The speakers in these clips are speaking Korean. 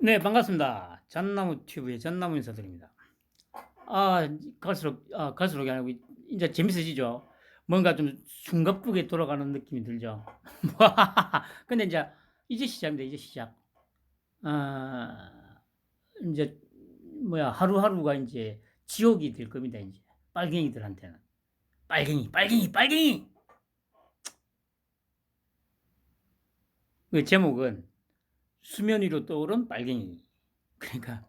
네, 반갑습니다. 잣나무 튜브의 잣나무 인사드립니다. 갈수록이 아니고 이제 재밌어지죠. 뭔가 좀 숨가쁘게 돌아가는 느낌이 들죠. 근데 이제 시작입니다. 이제 시작. 아, 이제 하루하루가 이제 지옥이 될 겁니다. 이제 빨갱이들한테는 빨갱이, 빨갱이, 빨갱이. 그 제목은 수면 위로 떠오른 빨갱이. 그러니까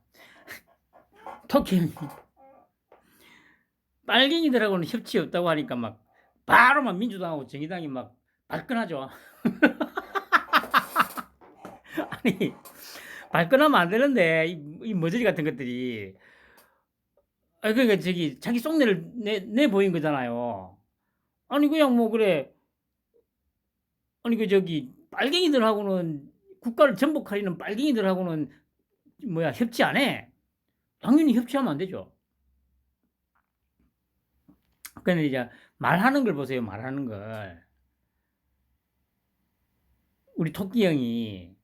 토끼 빨갱이들하고는 협치 없다고 하니까 막 바로 막 민주당하고 정의당이 막 발끈하죠. 아니 발끈하면 안 되는데 이 머저리 같은 것들이 그러니까 자기 속내를 내 보인 거잖아요. 아니 그냥 뭐 그래 아니 빨갱이들하고는 국가를 전복하려는 빨갱이들하고는 협치 안 해. 당연히 협치하면 안 되죠. 근데 이제 말하는 걸 보세요. 말하는 걸 우리 토끼 형이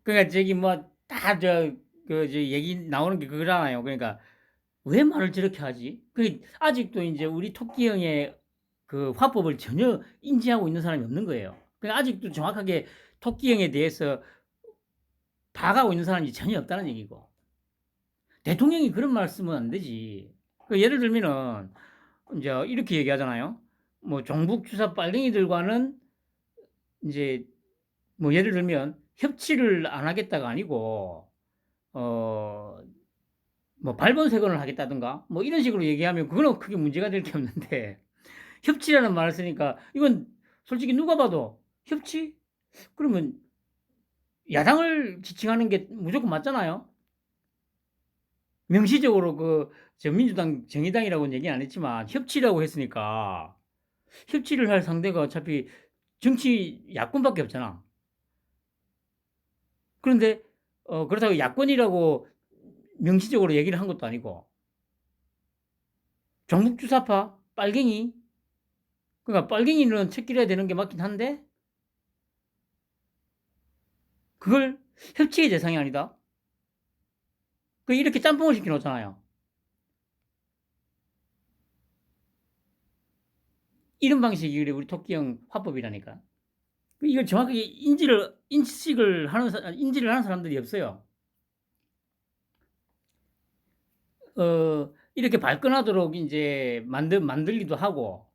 그러니까 얘기 나오는 게 그거잖아요. 그러니까 왜 말을 저렇게 하지? 아직도 이제 우리 토끼 형의 그 화법을 전혀 인지하고 있는 사람이 없는 거예요. 그러니까 아직도 정확하게 토끼 형에 대해서 봐가고 있는 사람이 전혀 없다는 얘기고. 대통령이 그런 말 쓰면 안 되지. 예를 들면은 이제 이렇게 얘기하잖아요. 뭐 종북 주사 빨갱이들과는 이제 예를 들면 협치를 안 하겠다가 아니고 어 발본색원을 하겠다든가 이런 식으로 얘기하면 그거는 크게 문제가 될 게 없는데 협치라는 말을 쓰니까 이건 솔직히 누가 봐도 협치? 그러면 야당을 지칭하는 게 무조건 맞잖아요. 명시적으로 민주당 정의당이라고는 얘기 안 했지만 협치라고 했으니까 협치를 할 상대가 어차피 정치 야권밖에 없잖아. 그런데 그렇다고 야권이라고 명시적으로 얘기를 한 것도 아니고 종북주사파 빨갱이 그러니까 빨갱이는 책길해야 되는 게 맞긴 한데 그걸 협치의 대상이 아니다. 이렇게 짬뽕을 시켜 놓잖아요. 이런 방식이 우리 토끼형 화법이라니까. 이걸 정확하게 인지를 하는 사람들이 없어요. 이렇게 발끈하도록 이제 만들기도 하고,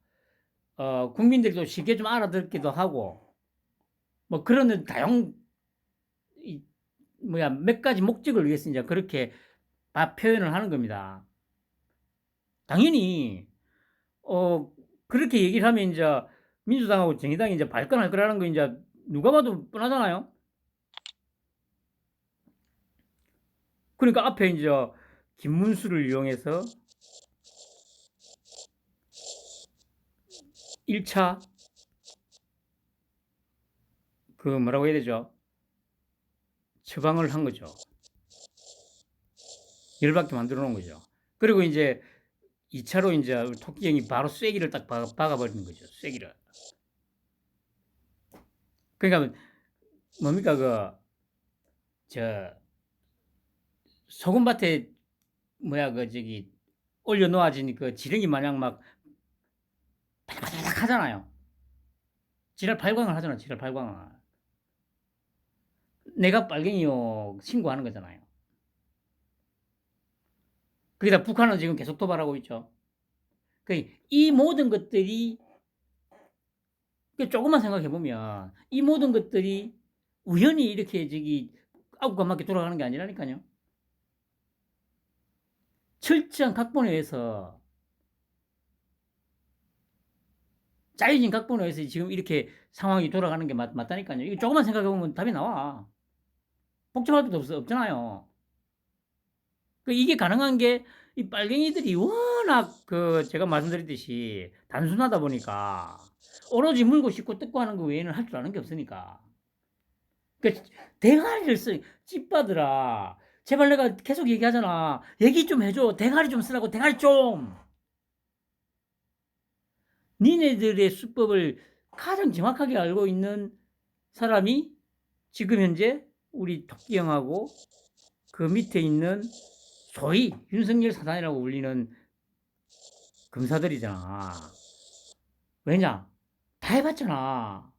국민들도 쉽게 좀 알아듣기도 하고, 그런 몇 가지 목적을 위해서 이제 그렇게 표현을 하는 겁니다. 당연히, 어, 그렇게 얘기를 하면 이제 민주당하고 정의당이 이제 발끈할 거라는 거 이제 누가 봐도 뻔하잖아요. 그러니까 앞에 이제 김문수를 이용해서 1차 뭐라고 해야 되죠? 처방을 한 거죠. 열받게 만들어 놓은 거죠. 그리고 이제 2차로 이제 토끼 형이 바로 쐐기를 딱 박아버리는 거죠. 쐐기를. 그러니까 뭡니까 저 소금밭에 올려 놓아진 지렁이 마냥 막 바닥바닥 하잖아요. 지랄 발광을 하잖아. 지랄 발광을. 내가 빨갱이요 신고하는 거잖아요. 거기다 북한은 지금 계속 도발하고 있죠. 이 모든 것들이 조금만 생각해 보면 이 모든 것들이 우연히 이렇게 아우가 맞게 돌아가는 게 아니라니까요. 철저한 각본에 의해서 짜여진 각본에 의해서 지금 이렇게 상황이 돌아가는 게 맞다니까요. 이거 조금만 생각해 보면 답이 나와. 복잡할 것도 없잖아요. 이게 가능한 게 이 빨갱이들이 워낙 제가 말씀드렸듯이 단순하다 보니까 오로지 물고 씻고 뜯고 하는 거 외에는 할 줄 아는 게 없으니까. 대가리를 찌빠들아. 제발 내가 계속 얘기하잖아. 얘기 좀 해줘. 대가리 좀 쓰라고. 대가리 좀. 니네들의 수법을 가장 정확하게 알고 있는 사람이 지금 현재 우리 토끼 형하고 그 밑에 있는 소위 윤석열 사단이라고 불리는 검사들이잖아. 왜냐? 다 해봤잖아.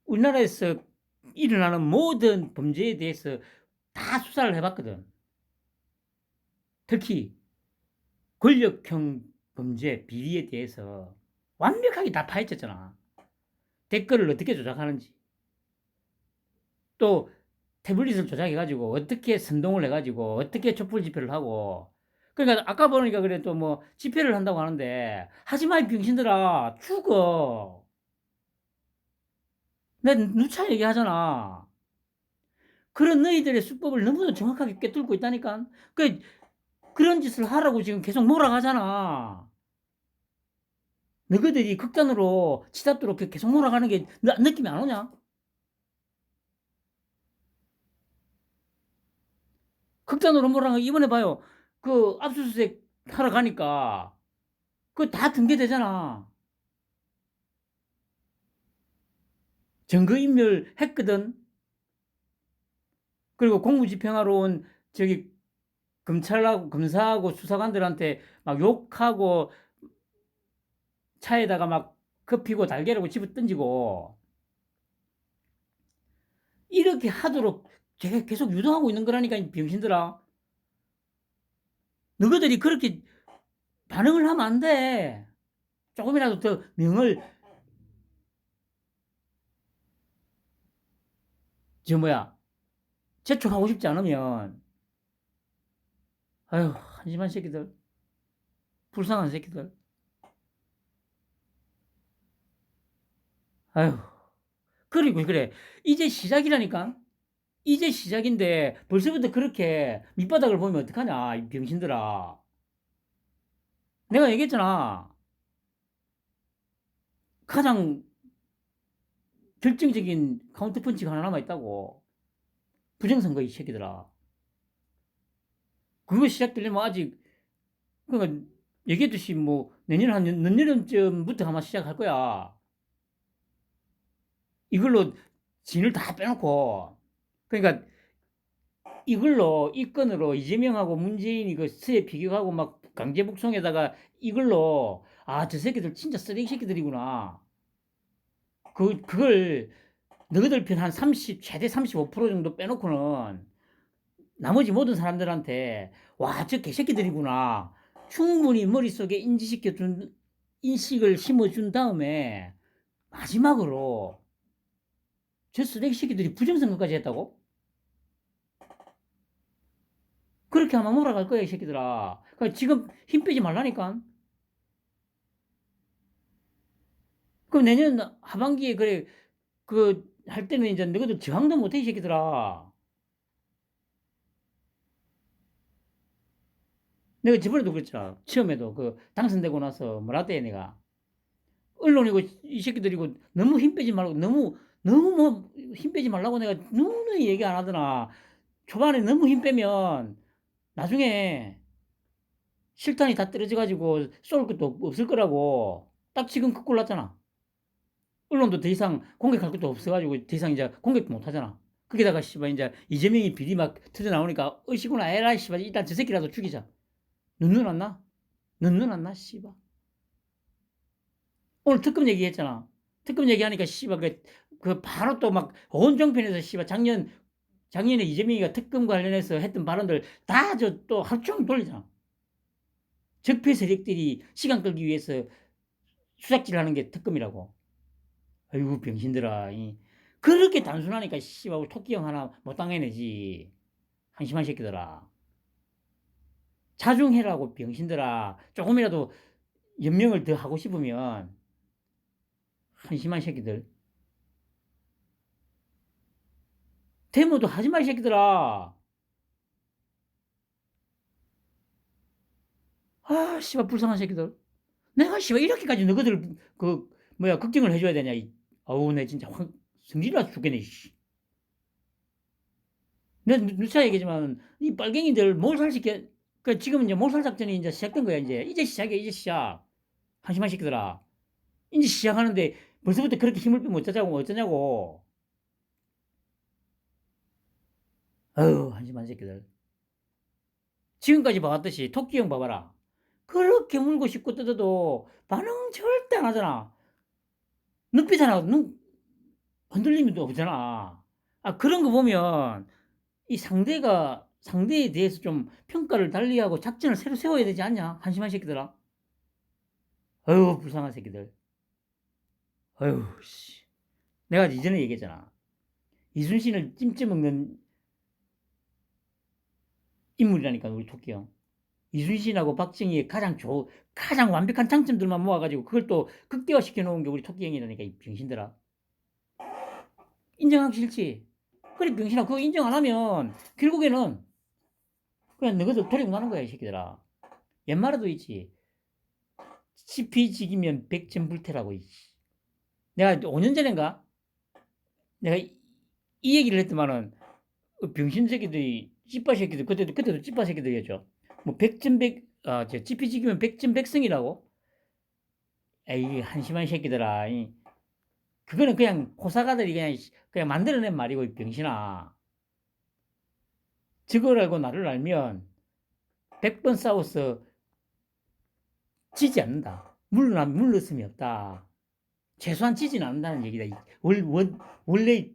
우리나라에서 일어나는 모든 범죄에 대해서 다 수사를 해봤거든. 특히 권력형 범죄 비리에 대해서 완벽하게 다 파헤쳤잖아. 댓글을 어떻게 조작하는지, 또 태블릿을 조작해가지고 어떻게 선동을 해가지고 어떻게 촛불 집회를 하고. 그러니까 아까 보니까 그래 또 뭐 집회를 한다고 하는데 하지마 이 병신들아, 죽어. 내가 누차 얘기하잖아. 그런 너희들의 수법을 너무도 정확하게 꿰뚫고 있다니까. 그런 짓을 하라고 지금 계속 몰아가잖아. 너희들이 극단으로 치닫도록 계속 몰아가는 게 느낌이 안 오냐? 극단으로 몰아가. 이번에 봐요. 그 압수수색 하러 가니까 그거 다 등계되잖아. 증거인멸 했거든. 그리고 공무집행하러 온 저기 검찰하고 검사하고 수사관들한테 막 욕하고 차에다가 막 커피고 달걀하고 집어 던지고 이렇게 하도록 제가 계속 유도하고 있는 거라니까, 이 병신들아. 너희들이 그렇게 반응을 하면 안 돼. 조금이라도 더 명을 재촉하고 싶지 않으면, 아유, 한심한 새끼들, 불쌍한 새끼들, 아유. 그리고 그래, 이제 시작이라니까. 이제 시작인데 벌써부터 그렇게 밑바닥을 보면 어떡하냐, 이 병신들아. 내가 얘기했잖아. 가장 결정적인 카운터펀치가 하나 남아있다고. 부정선거, 이 새끼들아. 그거 시작되려면 아직, 그러니까 얘기했듯이 뭐 내년 내년쯤부터 아마 시작할 거야. 이걸로 진을 다 빼놓고. 그러니까 이걸로, 이 건으로 이재명하고 문재인이 그 수해 비교하고 막 강제 북송에다가 이걸로, 아, 저 새끼들 진짜 쓰레기 새끼들이구나. 그걸 너희들 편 한 30, 최대 35% 정도 빼놓고는 나머지 모든 사람들한테, 와, 저 개새끼들이구나. 충분히 머릿속에 인식을 심어준 다음에 마지막으로 저 쓰레기 새끼들이 부정선거까지 했다고? 그렇게 하면 몰아갈 거야, 이 새끼들아. 그러니까 지금 힘 빼지 말라니까. 그럼 내년 하반기에 그래, 할 때는 이제 너희들 저항도 못해, 이 새끼들아. 내가 저번에도 그랬잖아. 처음에도 당선되고 나서 뭐라 대 내가. 언론이고 이 새끼들이고 너무 힘 빼지 말고, 너무 뭐 힘 빼지 말라고 내가 누누이 얘기 안 하더나. 초반에 너무 힘 빼면 나중에 실탄이 다 떨어져가지고 쏠 것도 없을 거라고. 딱 지금 그 꼴 났잖아. 언론도 더 이상 공격할 것도 없어가지고 더 이상 이제 공격도 못 하잖아. 거기다가 씨발 이제 이재명이 비리 막 터져 나오니까 어시구나 에라이 씨발 일단 저 새끼라도 죽이자. 눈 안 나? 눈 안 나? 씨발. 오늘 특검 얘기했잖아. 특검 얘기하니까 씨발 바로 또 막 온종편에서 씨발 작년에 이재명이가 특검 관련해서 했던 발언들 다 저 또 하루 종일 돌리잖아. 적폐 세력들이 시간 끌기 위해서 수작질 하는 게 특검이라고. 아이고 병신들아. 그렇게 단순하니까 씨발 토끼형 하나 못 당해내지. 한심한 새끼들아. 자중해라고 병신들아. 조금이라도 연명을 더 하고 싶으면 한심한 새끼들. 데모도 하지 마, 이 새끼들아. 아, 씨발, 불쌍한 새끼들. 내가, 씨발, 이렇게까지 너희들, 걱정을 해줘야 되냐, 아우, 내 진짜 성질 나서 죽겠네, 씨. 내가 누차 얘기지만, 이 빨갱이들 몰살시켜, 지금 이제 몰살 작전이 이제 시작된 거야, 이제. 이제 시작이야, 이제 시작. 한심한 새끼들아. 이제 시작하는데, 벌써부터 그렇게 힘을 빼면 어쩌냐고. 어휴, 한심한 새끼들. 지금까지 봐왔듯이 토끼 형 봐봐라. 그렇게 물고 싶고 뜯어도 반응 절대 안 하잖아. 눈빛 하나, 흔들림이 없잖아. 아, 그런 거 보면 이 상대에 대해서 좀 평가를 달리하고 작전을 새로 세워야 되지 않냐? 한심한 새끼들아. 어휴, 불쌍한 새끼들. 어휴, 씨. 내가 이전에 얘기했잖아. 이순신을 찜쪄먹는 인물이라니까, 우리 토끼 형. 이순신하고 박정희의 가장 완벽한 장점들만 모아가지고 그걸 또 극대화시켜 놓은 게 우리 토끼 형이라니까, 이 병신들아. 인정하기 싫지? 그래, 병신아. 그거 인정 안 하면 결국에는 그냥 너희들 돌리고 나는 거야, 이 새끼들아. 옛말에도 있지. 지피지기면 백전불태라고. 내가 5년 전인가? 내가 이 얘기를 했더만은 병신 새끼들이 찌빠 새끼들 그때도 찌빠 새끼들이었죠. 뭐 지피지기면 백전백승이라고. 에이, 한심한 새끼들아. 그거는 그냥 호사가들이 그냥 만들어낸 말이고, 이 병신아. 저걸 알고 나를 알면 100번 싸워서 지지 않는다. 물러섬이 없다. 최소한 지지는 않는다는 얘기다. 원래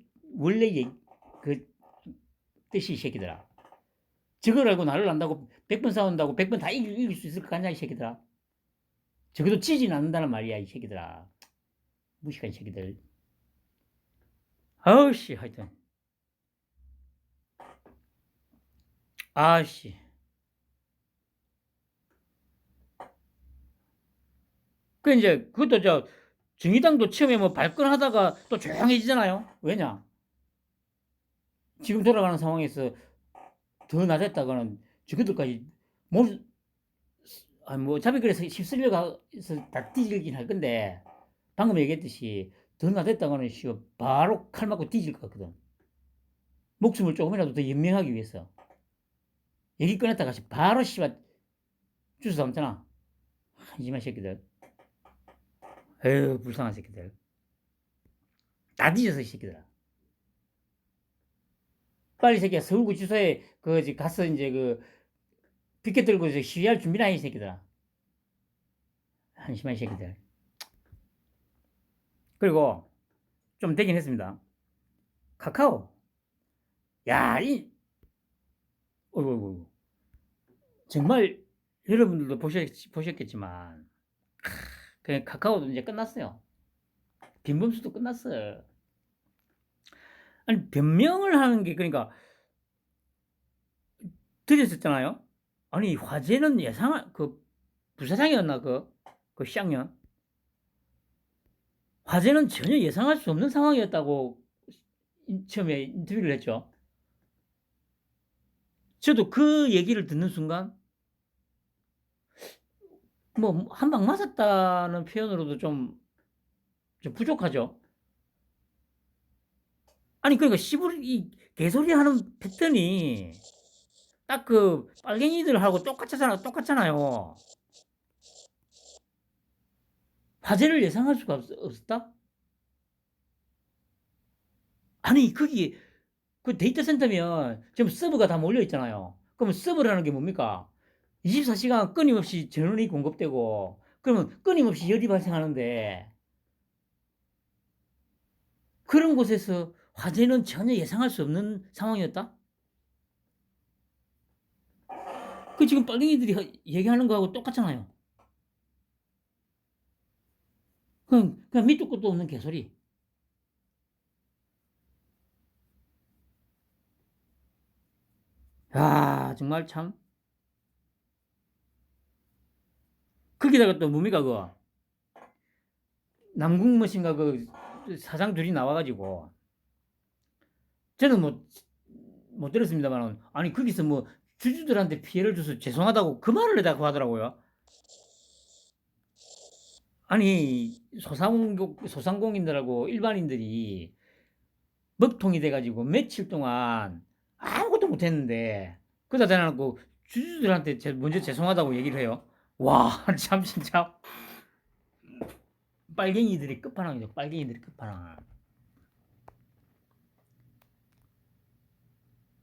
그 뜻이, 이 새끼들아. 저걸 알고 나를 안다고 100번 싸운다고 100번 다 이길 수 있을 것 같냐, 이 새끼들아. 적어도 지지는 않는다는 말이야, 이 새끼들아. 무식한 새끼들. 아우씨, 하여튼. 아씨. 그것도 정의당도 처음에 뭐 발끈하다가 또 조용해지잖아요. 왜냐? 지금 돌아가는 상황에서 더 낮았다가는 저것들까지 어차피 그래서 휩쓸려가서 다 뒤질긴 할 건데, 방금 얘기했듯이 더 낮았다가는 바로 칼 맞고 뒤질 것 같거든. 목숨을 조금이라도 더 연명하기 위해서. 얘기 꺼냈다가 바로 주워 담잖아. 한심한 새끼들. 에휴, 불쌍한 새끼들. 다 뒤져서, 이 새끼들아. 빨리 새끼야, 서울구치소에 가서 피켓 들고 시위할 준비나 해, 이 새끼들아. 한심한 새끼들. 그리고 좀 되긴 했습니다. 카카오. 야, 어이구. 정말 여러분들도 보셨겠지만, 그냥 카카오도 이제 끝났어요. 빈범수도 끝났어요. 아니, 변명을 하는 게, 그러니까, 드렸었잖아요. 아니, 화재는 부사장이었나, 그 쌍년. 화재는 전혀 예상할 수 없는 상황이었다고 처음에 인터뷰를 했죠. 저도 그 얘기를 듣는 순간, 뭐, 한 방 맞았다는 표현으로도 좀 부족하죠. 아니, 그러니까, 이 개소리 하는 패턴이 딱 빨갱이들하고 똑같잖아요. 화재를 예상할 수가 없었다? 아니, 거기, 그 데이터 센터면 지금 서버가 다 몰려 있잖아요. 그러면 서버라는 게 뭡니까? 24시간 끊임없이 전원이 공급되고, 그러면 끊임없이 열이 발생하는데, 그런 곳에서 화재는 전혀 예상할 수 없는 상황이었다? 그 지금 빨갱이들이 얘기하는 거하고 똑같잖아요. 그냥 밑도 끝도 없는 개소리. 야, 정말 참. 거기다가 또 뭡니까, 남궁머신가 사장 둘이 나와가지고, 저는 못 들었습니다만, 아니, 거기서 주주들한테 피해를 줘서 죄송하다고 그 말을 해다고 하더라고요. 아니, 소상공인들하고 일반인들이 먹통이 돼가지고 며칠 동안 아무것도 못했는데, 그러다 대놓고 주주들한테 먼저 죄송하다고 얘기를 해요. 와, 참, 진짜. 빨갱이들이 끝판왕이죠. 빨갱이들이 끝판왕.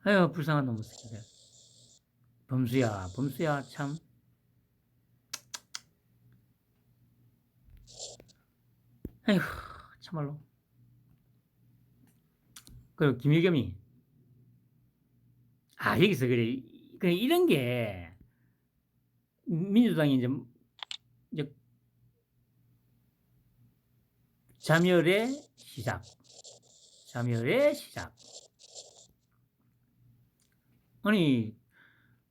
아유, 불쌍한 놈의 새끼들. 범수야, 참. 아휴, 참말로. 그리고 김의겸이, 여기서 그래, 이런 게, 민주당이 이제 자멸의 시작. 아니,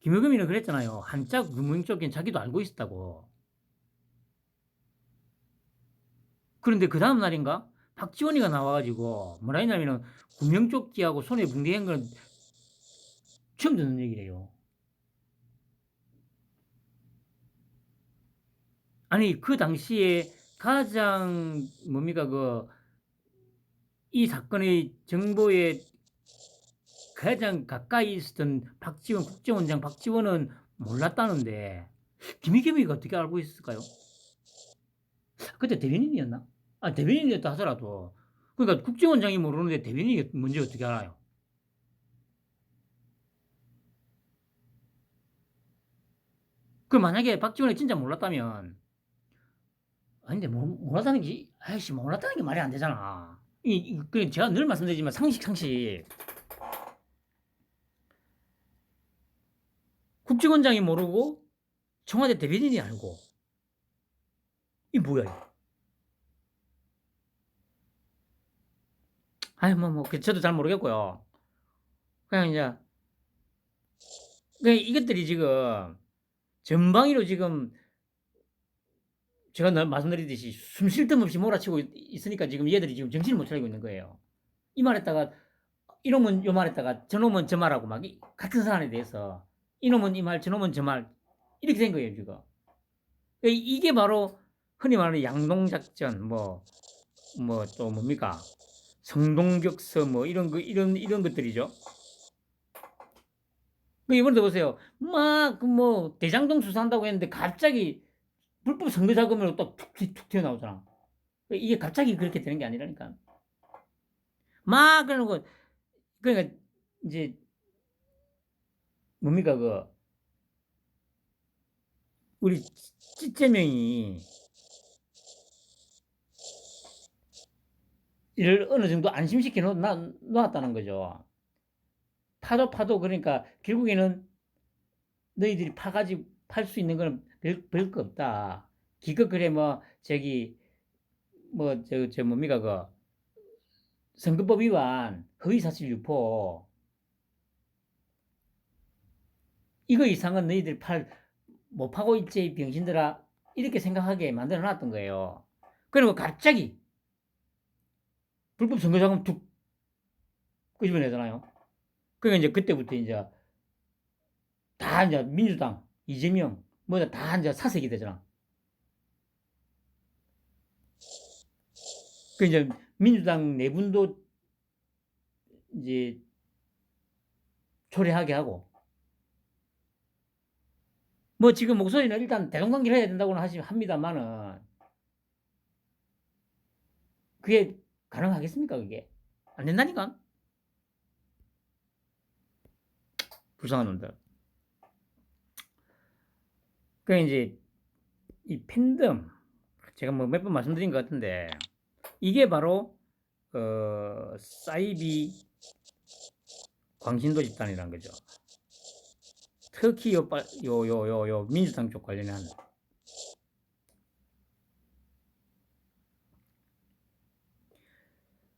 김의겸이는 그랬잖아요. 한자 구명조끼는 자기도 알고 있었다고. 그런데 그 다음 날인가? 박지원이가 나와가지고, 뭐라 했냐면은, 구명조끼하고 손에 붕대한 건 처음 듣는 얘기래요. 아니, 그 당시에 가장, 이 사건의 정보에 가장 가까이 있었던 박지원, 국정원장 박지원은 몰랐다는데, 김의겸이가 어떻게 알고 있었을까요? 그때 대변인이었나? 대변인이었다 하더라도. 그러니까 국정원장이 모르는데 대변인이 뭔지 어떻게 알아요? 그 만약에 박지원이 진짜 몰랐다면, 아니, 근데 몰랐다는 게, 몰랐다는 게 말이 안 되잖아. 제가 늘 말씀드리지만 상식. 국정원장이 모르고 청와대 대변인이 알고. 이 뭐야, 이거. 저도 잘 모르겠고요. 그냥 이제, 이것들이 지금 전방위로 지금 제가 늘 말씀드리듯이 숨 쉴 틈 없이 몰아치고 있으니까 지금 얘들이 지금 정신을 못 차리고 있는 거예요. 이 말했다가 이놈은 요 말했다가 저놈은 저 말하고 막 같은 사안에 대해서 이놈은 이 말, 저놈은 저 말 이렇게 된 거예요 지금. 이게 바로 흔히 말하는 양동작전 뭐 또 뭡니까 성동격서 뭐 이런 것들이죠. 이번에도 보세요. 막 대장동 수사한다고 했는데 갑자기 불법 선거 자금으로 또 툭 튀어나오잖아. 이게 갑자기 그렇게 되는 게 아니라니까. 막 그러는 거. 그러니까 이제 뭡니까 우리 찌째명이 이를 어느 정도 안심시켜 놓았다는 거죠. 파도 그러니까 결국에는 너희들이 파가지고 팔 수 있는 건 별거 없다. 기껏 그래 저기 저 뭡니까 선거법 위반, 허위사실 유포 이거 이상은 너희들 못 파고 있지 병신들아 이렇게 생각하게 만들어 놨던 거예요. 그리고 갑자기 불법 선거자금 툭 끄집어내잖아요. 그러니까 이제 그때부터 이제 다 이제 민주당, 이재명 다 이제 사색이 되잖아. 그 이제 민주당 내분도 이제 초래하게 하고 지금 목소리는 일단 대동관계를 해야 된다고는 합니다만은 그게 가능하겠습니까 그게? 안 된다니까. 불쌍한 놈들. 그 이제 이 팬덤 제가 몇 번 말씀드린 것 같은데 이게 바로 사이비 광신도 집단이라는 거죠. 특히 요 민주당 쪽 관련한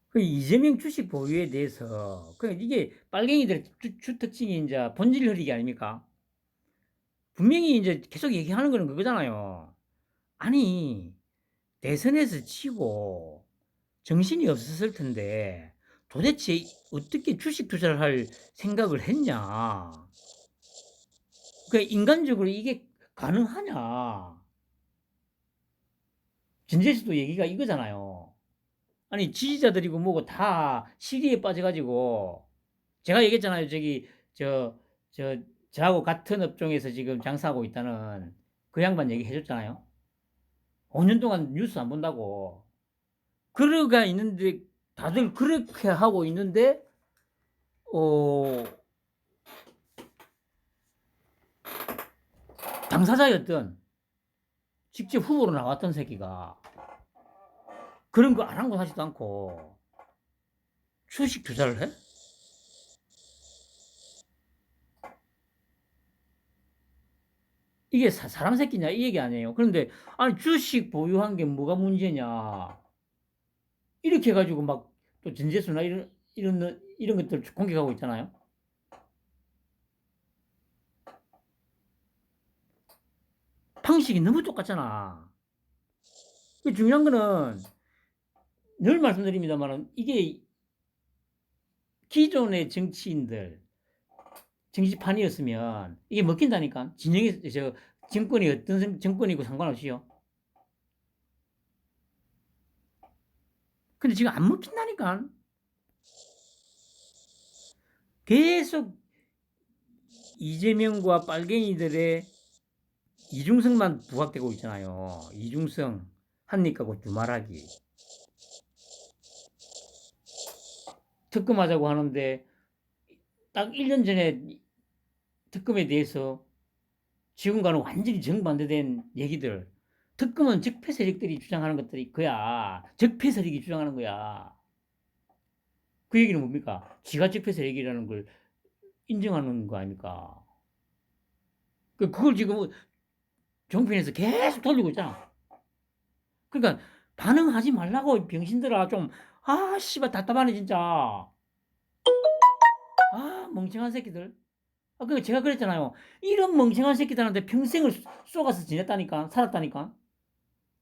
그 이재명 주식 보유에 대해서 이게 빨갱이들 주 특징이 이제 본질 흐리기 아닙니까? 분명히 이제 계속 얘기하는 거는 그거잖아요. 아니 대선에서 치고 정신이 없었을 텐데 도대체 어떻게 주식 투자를 할 생각을 했냐? 인간적으로 이게 가능하냐? 전제에서도 얘기가 이거잖아요. 아니 지지자들이고 뭐고 다 시리에 빠져가지고 제가 얘기했잖아요. 저 저하고 같은 업종에서 지금 장사하고 있다는 그 양반 얘기해줬잖아요. 5년 동안 뉴스 안 본다고. 그러가 있는데 다들 그렇게 하고 있는데 어 당사자였던 직접 후보로 나왔던 새끼가 그런 거 아랑곳하지도 않고 주식 투자를 해? 이게 사람 새끼냐 이 얘기 아니에요. 그런데 아니 주식 보유한 게 뭐가 문제냐 이렇게 해가지고 막 또 전재수나 이런 것들 공격하고 있잖아요. 방식이 너무 똑같잖아. 중요한 거는 늘 말씀드립니다만 이게 기존의 정치인들 정치판이었으면 이게 먹힌다니까. 진영이 정권이 어떤 정권이고 상관없이요. 근데 지금 안 먹힌다니까. 계속 이재명과 빨갱이들의 이중성만 부각되고 있잖아요. 이중성, 한입 가고 두말하기. 특검하자고 하는데 딱 1년 전에 특검에 대해서 지금과는 완전히 정반대된 얘기들. 특검은 적폐 세력들이 주장하는 것들이 그야. 적폐 세력이 주장하는 거야. 그 얘기는 뭡니까? 지가 적폐 세력이라는 걸 인정하는 거 아닙니까? 그걸 지금 정편에서 계속 돌리고 있잖아. 그러니까 반응하지 말라고 병신들아. 좀 씨발 답답하네 진짜. 멍청한 새끼들. 그러니까 제가 그랬잖아요. 이런 멍청한 새끼들한테 평생을 쏘가서 지냈다니까. 살았다니까.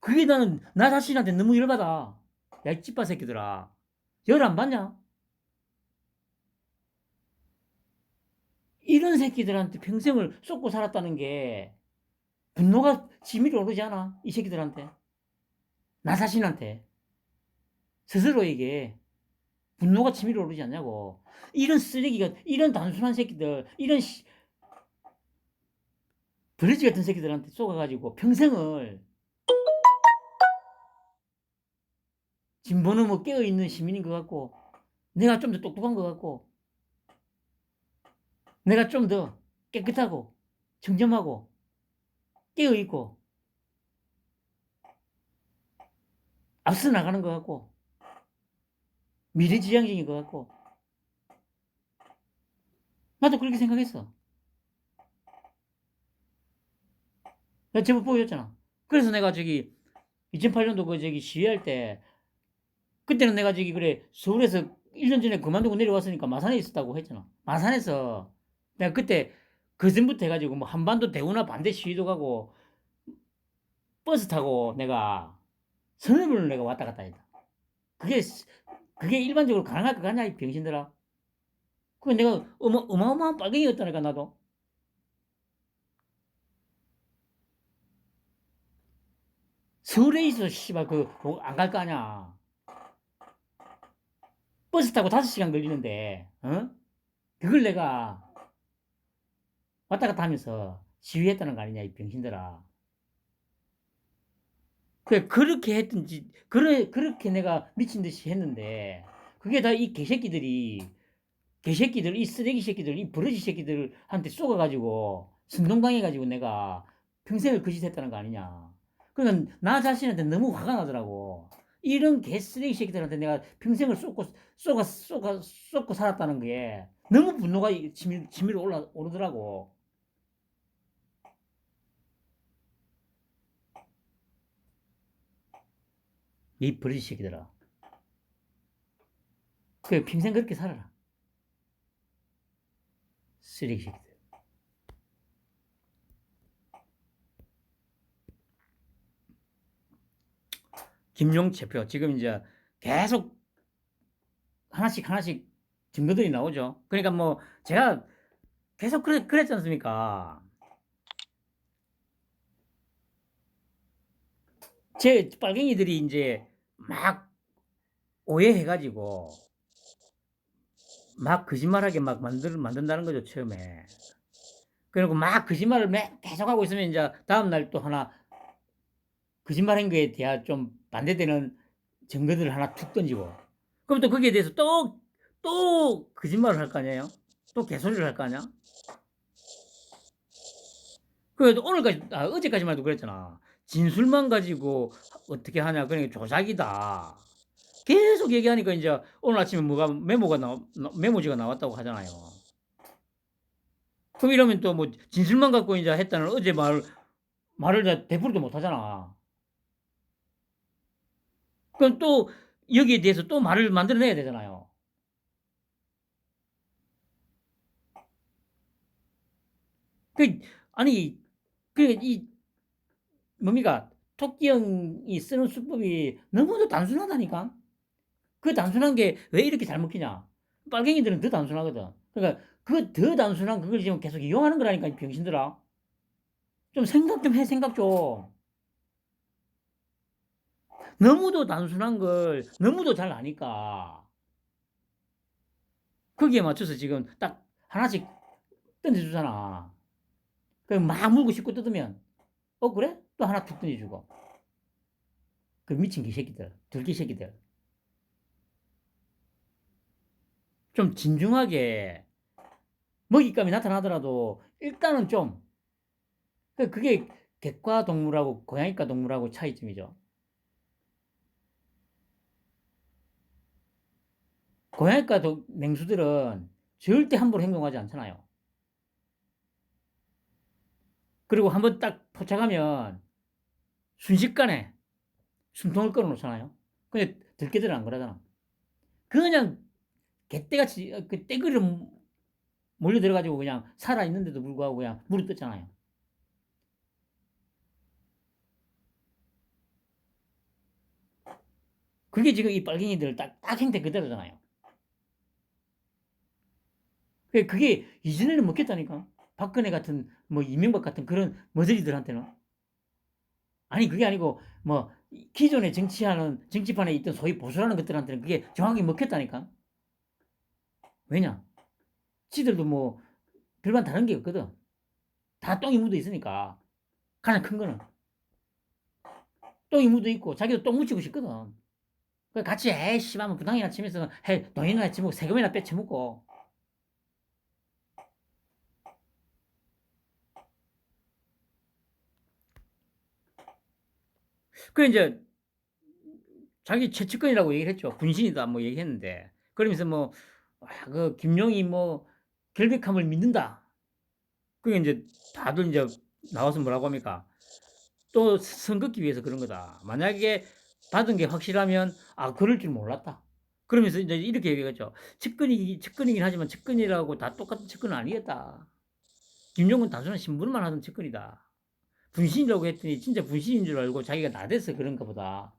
그게 나 자신한테 너무 열받아. 야, 이 찌빠 새끼들아. 열 안 받냐? 이런 새끼들한테 평생을 쏟고 살았다는 게 분노가 지밀어 오르지 않아? 이 새끼들한테. 나 자신한테. 스스로에게 분노가 치밀어 오르지 않냐고. 이런 쓰레기가, 이런 단순한 새끼들, 이런 버러지 같은 새끼들한테 쏘아가지고 평생을 진보는 뭐 깨어있는 시민인 것 같고, 내가 좀 더 똑똑한 것 같고, 내가 좀 더 깨끗하고, 청렴하고, 깨어있고, 앞서 나가는 것 같고, 미래지향적인 것 같고, 나도 그렇게 생각했어. 내가 제법 보여줬잖아. 그래서 내가 2008년도 시위할 때, 그때는 내가 그래, 서울에서 1년 전에 그만두고 내려왔으니까 마산에 있었다고 했잖아. 마산에서 내가 그때 그 전부터 해가지고 뭐 한반도 대운하 반대 시위도 가고 버스 타고 내가 서너 번을 내가 왔다 갔다 했다. 그게 일반적으로 가능할 것 같냐 이 병신들아. 그 내가 어마어마한 빨갱이였다니까 나도. 서울에 있어 씨발 안 갈 거 아냐. 버스 타고 5시간 걸리는데 그걸 내가 왔다 갔다 하면서 시위했다는 거 아니냐 이 병신들아. 그렇게 했든지 그렇게 내가 미친 듯이 했는데 그게 다 이 개새끼들, 이 쓰레기 새끼들, 이 버러지 새끼들한테 쏘가가지고 선동당해가지고 내가 평생을 거짓했다는 거 아니냐. 그러니까 나 자신한테 너무 화가 나더라고. 이런 개쓰레기 새끼들한테 내가 평생을 쏟고 살았다는 게 너무 분노가 치밀어 오르더라고. 이 버러지 새끼들아. 평생 그렇게 살아라. 쓰레기 새끼들. 김용채표 지금 이제 계속 하나씩 증거들이 나오죠. 그러니까 뭐 제가 계속 그랬지 않습니까? 제 빨갱이들이 이제 막 오해해가지고 막 거짓말하게 막 만든다는 거죠 처음에. 그리고 막 거짓말을 계속하고 있으면 이제 다음날 또 하나 거짓말한 거에 대한 좀 반대되는 증거들을 하나 툭 던지고 그럼 또 거기에 대해서 또 거짓말을 할 거 아니에요? 또 개소리를 할 거 아니야? 그래도 어제까지만 해도 그랬잖아. 진술만 가지고 어떻게 하냐. 그러니까 조작이다. 계속 얘기하니까 이제 오늘 아침에 메모지가 나왔다고 하잖아요. 그럼 이러면 또 뭐 진술만 갖고 이제 했다는 어제 말을 이제 되풀이도 못 하잖아. 그럼 또 여기에 대해서 또 말을 만들어내야 되잖아요. 아니, 뭡니까? 토끼 형이 쓰는 수법이 너무도 단순하다니까? 그 단순한 게 왜 이렇게 잘 먹히냐? 빨갱이들은 더 단순하거든. 그러니까 그 더 단순한 그걸 지금 계속 이용하는 거라니까, 이 병신들아. 좀 생각 좀 해, 생각 좀. 너무도 단순한 걸 너무도 잘 아니까. 거기에 맞춰서 지금 딱 하나씩 던져주잖아. 그럼 막 물고 씹고 뜯으면, 그래? 또 하나 툭 던져주고. 그 미친 개새끼들, 들개새끼들. 좀 진중하게 먹잇감이 나타나더라도 일단은 좀, 그게 객과 동물하고 고양이과 동물하고 차이점이죠. 고양이과 맹수들은 절대 함부로 행동하지 않잖아요. 그리고 한번 딱 포착하면 순식간에 숨통을 끌어놓잖아요. 근데 들깨들은 안 그러잖아. 그냥 개떼같이 그 떼그리로 몰려들어가지고 그냥 살아있는데도 불구하고 그냥 물을 뜯잖아요. 그게 지금 이 빨갱이들 딱 행태 그대로잖아요. 그게 이전에는 먹겠다니까. 박근혜 같은 뭐 이명박 같은 그런 머저리들한테는. 아니 그게 아니고 뭐 기존에 정치판에 있던 소위 보수라는 것들한테는 그게 정확히 먹혔다니까. 왜냐? 지들도 뭐 별반 다른 게 없거든. 다 똥이 묻어 있으니까. 가장 큰 거는 똥이 묻어 있고 자기도 똥 묻히고 싶거든. 그 같이 에이씨 하면 부당이나 치면서 돈이나 치먹고 세금이나 빼쳐먹고. 그 이제 자기 최측근이라고 얘기를 했죠. 군신이다 뭐 얘기했는데 그러면서 뭐 그 김용이 뭐 결백함을 믿는다. 그게 이제 다들 이제 나와서 뭐라고 합니까? 또 선긋기 위해서 그런 거다. 만약에 받은 게 확실하면 그럴 줄 몰랐다. 그러면서 이제 이렇게 얘기했죠. 측근이긴 하지만 측근이라고 다 똑같은 측근은 아니겠다. 김용은 단순한 신분만 하던 측근이다. 분신이라고 했더니 진짜 분신인 줄 알고 자기가 나대서 그런가 보다.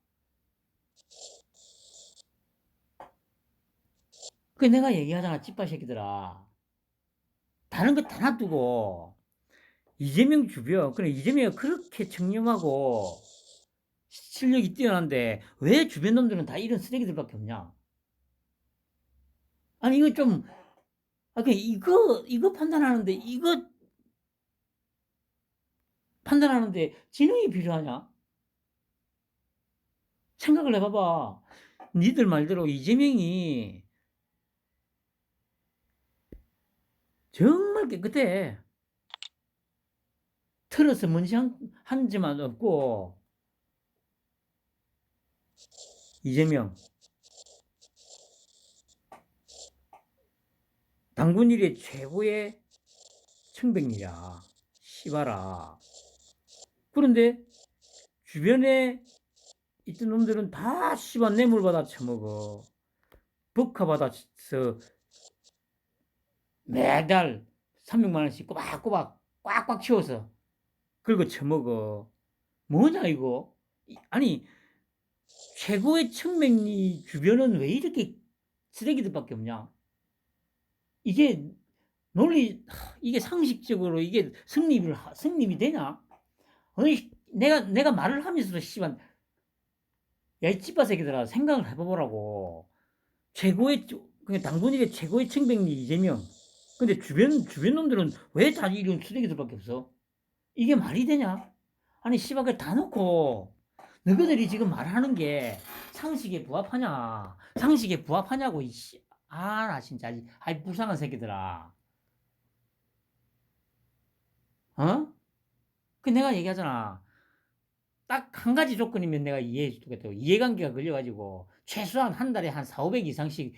그 내가 얘기하잖아, 찌빠 새끼들아. 다른 거 다 놔두고 이재명 주변, 그래 이재명이 그렇게 청렴하고 실력이 뛰어난데 왜 주변 놈들은 다 이런 쓰레기들밖에 없냐? 아니 이거 좀, 그냥 이거 판단하는데 지능이 필요하냐? 생각을 해봐봐. 니들 말대로 이재명이 정말 깨끗해. 틀어서 먼지 한 점만 없고. 이재명 당군 일의 최고의 청백리야. 씨발아. 그런데 주변에 있던 놈들은 다 씨발 뇌물 받아 처먹어. 법카 받아서 매달 300만 원씩 꼬박꼬박 꽉꽉 채워서 긁어 처먹어. 뭐냐 이거? 아니 최고의 청백리 주변은 왜 이렇게 쓰레기들밖에 없냐? 이게 이게 상식적으로 이게 성립이 되냐? 아니 내가 말을 하면서도 씨발 야이 찌빠 새끼들아 생각을 해보라고. 당군일의 최고의 청백리 이재명. 근데 주변 놈들은 왜 다 이런 쓰레기들밖에 없어? 이게 말이 되냐? 아니 씨발 그다 놓고 너희들이 지금 말하는 게 상식에 부합하냐고 이씨. 나 진짜 불쌍한 새끼들아. 어? 그 내가 얘기하잖아. 딱 한 가지 조건이면 내가 이해해 주겠다고. 이해관계가 걸려가지고 최소한 한 달에 한 4,500 이상씩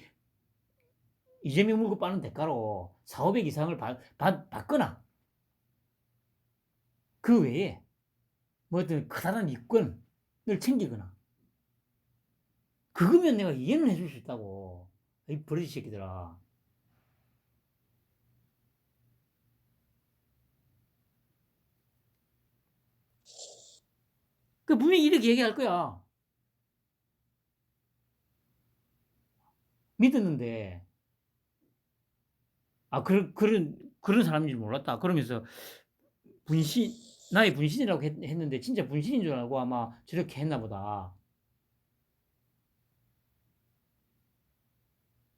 이재명 물고 빠는 대가로 4,500 이상을 받거나 그 외에 뭐 어떤 커다란 이권을 챙기거나 그거면 내가 이해는 해줄 수 있다고. 이 버러지 새끼들아. 그 분명히 이렇게 얘기할 거야. 믿었는데 그런 사람인 줄 몰랐다. 그러면서 분신 나의 분신이라고 했는데 진짜 분신인 줄 알고 아마 저렇게 했나 보다.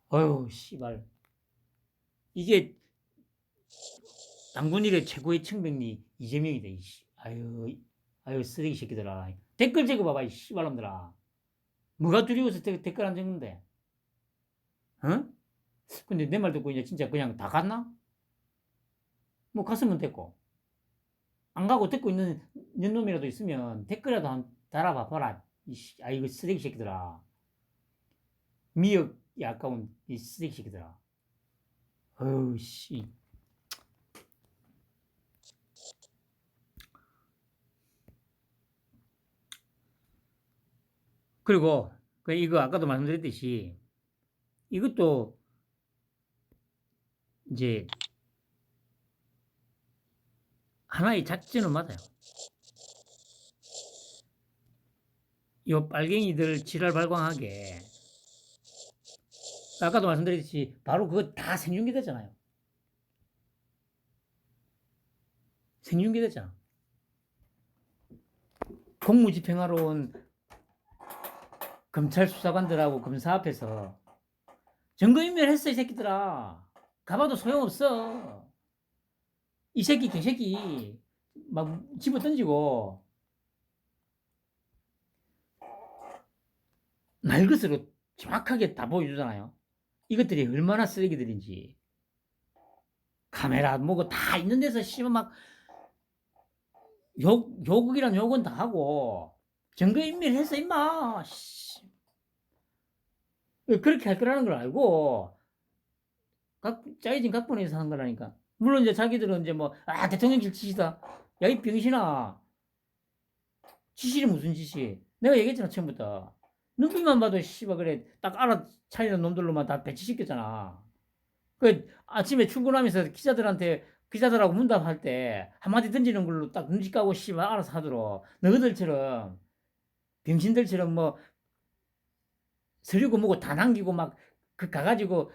어휴 씨발. 이게 당군 일의 최고의 청백리 이재명이다. 이씨. 아유 쓰레기 새끼들아. 댓글 적어봐봐 이 씨발놈들아. 뭐가 두려워서 댓글 안 적는데? 어? 근데 내 말 듣고 이제 진짜 그냥 다 갔나? 뭐 갔으면 됐고. 안 가고 듣고 있는 놈이라도 있으면 댓글이라도 한 달아봐봐라. 이거 쓰레기 새끼들아. 미역이 아까운 이 쓰레기 새끼들아. 어우, 씨. 그리고, 이거 아까도 말씀드렸듯이, 이것도, 이제, 하나의 작전은 맞아요. 요 빨갱이들 지랄 발광하게, 아까도 말씀드렸듯이, 바로 그거 다 생중계되잖아요. 생중계되잖아. 공무집행하러 온 검찰 수사관들하고 검사 앞에서 증거인멸했어, 이 새끼들아. 가봐도 소용없어. 이 새끼, 개새끼, 막 집어 던지고, 날것으로 정확하게 다 보여주잖아요. 이것들이 얼마나 쓰레기들인지. 카메라, 뭐고 다 있는 데서 씨발 막, 욕이란 욕은 다 하고, 증거인멸했어, 임마. 씨. 그렇게 할 거라는 걸 알고, 짜여진 각본에서 한 거라니까. 물론 이제 자기들은 이제 뭐, 대통령실 지시다. 야, 이 병신아. 지시는 무슨 지시? 내가 얘기했잖아, 처음부터. 눈빛만 봐도, 씨발, 그래. 딱 알아차리는 놈들로만 다 배치시켰잖아. 그, 아침에 출근하면서 기자들하고 문답할 때, 한마디 던지는 걸로 딱 눈치 까고, 씨발, 알아서 하도록. 너희들처럼, 병신들처럼 뭐, 서류고 뭐고 다 남기고 막, 가가지고,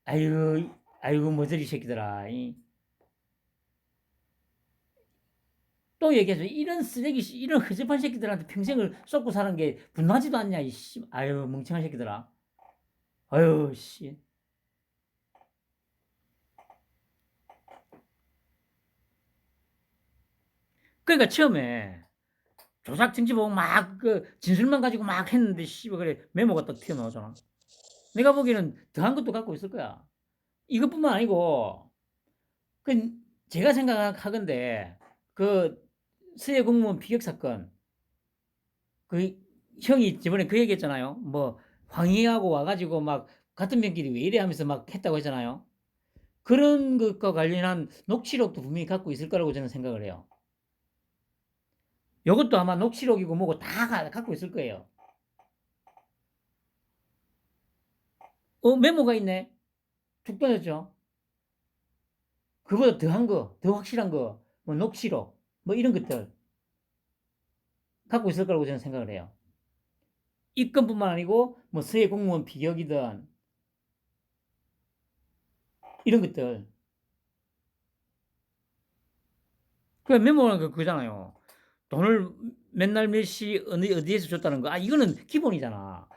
아이고, 머저리 새끼들아. 또 얘기해서 이런 쓰레기, 이런 허접한 새끼들한테 평생을 쏟고 사는 게 분하지도 않냐, 아유, 멍청한 새끼들아. 아유, 씨. 그러니까 처음에 조작 증지 보고 막 진술만 가지고 막 했는데, 씨발, 그래. 메모가 딱 튀어나오잖아. 내가 보기에는 더한 것도 갖고 있을 거야. 이것뿐만 아니고, 그, 제가 생각하건데, 그, 서해 공무원 피격 사건, 그 형이 저번에 그 얘기했잖아요. 뭐 황희하고 와가지고 막 같은 병끼리 왜 이래 하면서 막 했다고 했잖아요. 그런 것과 관련한 녹취록도 분명히 갖고 있을 거라고 저는 생각을 해요. 이것도 아마 녹취록이고 뭐고 다 갖고 있을 거예요. 메모가 있네. 툭 떠졌죠. 그보다 더한 거, 더 확실한 거, 뭐 녹취록, 뭐 이런 것들 갖고 있을 거라고 저는 생각을 해요. 이 건뿐만 아니고 뭐 서해 공무원 비격이든 이런 것들. 그 메모는 그거잖아요. 돈을 맨날 몇시 어디에서 줬다는 거. 이거는 기본이잖아.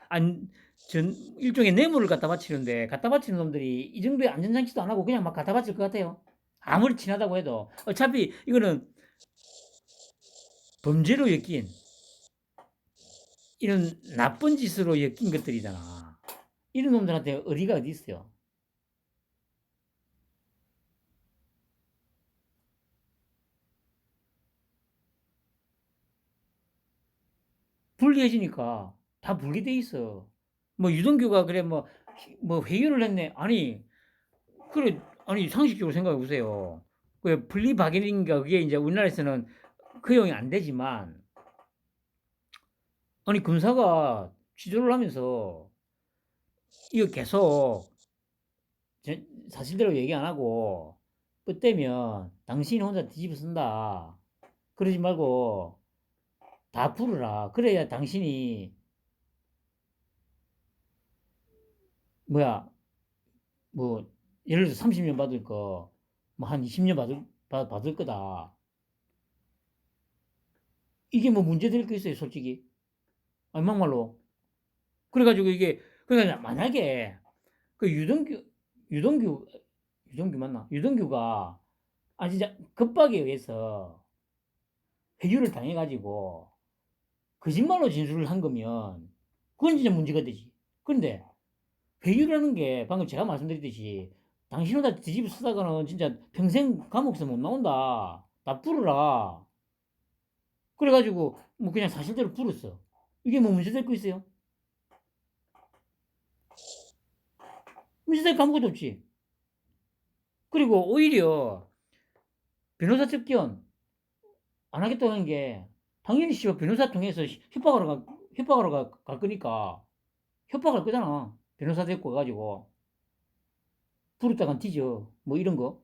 일종의 뇌물을 갖다 바치는데 갖다 바치는 놈들이 이 정도의 안전장치도 안 하고 그냥 막 갖다 바칠 것 같아요. 아무리 친하다고 해도 어차피 이거는 범죄로 엮인 이런 나쁜 짓으로 엮인 것들이잖아. 이런 놈들한테 어디가 어디 있어요. 불리해지니까 다 분리돼 있어. 뭐 유동규가 그래 뭐 회유를 했네. 아니 그래 아니 상식적으로 생각해 보세요. 그 분리박일인가 그게 이제 우리나라에서는 허용이 안 되지만 아니 검사가 취조를 하면서 이거 계속 사실대로 얘기 안 하고 뻗대면 당신이 혼자 뒤집어 쓴다. 그러지 말고 다 풀어라. 그래야 당신이 뭐야 뭐 예를 들어서 30년 받을 거 뭐 한 20년 받을 거다. 이게 뭐 문제 될 게 있어요, 솔직히. 아니, 막말로. 그래가지고 이게 그러니까 만약에 그 유동규 유동규 맞나? 유동규가 아 진짜 급박에 의해서 회유를 당해가지고 거짓말로 진술을 한 거면 그건 진짜 문제가 되지. 그런데 회유라는 게 방금 제가 말씀드렸듯이 당신보다 뒤집어 쓰다가는 진짜 평생 감옥에서 못 나온다. 다 풀어라. 그래가지고 뭐 그냥 사실대로 풀었어. 이게 뭐 문제 될 거 있어요? 문제 될 거 아무것도 없지. 그리고 오히려 변호사 접견 안 하겠다고 하는 게 당연히 씨발 변호사 통해서 협박하러 갈 거니까 협박할 거잖아. 변호사 데리고 가가지고 부르다간 뒤져 뭐 이런 거.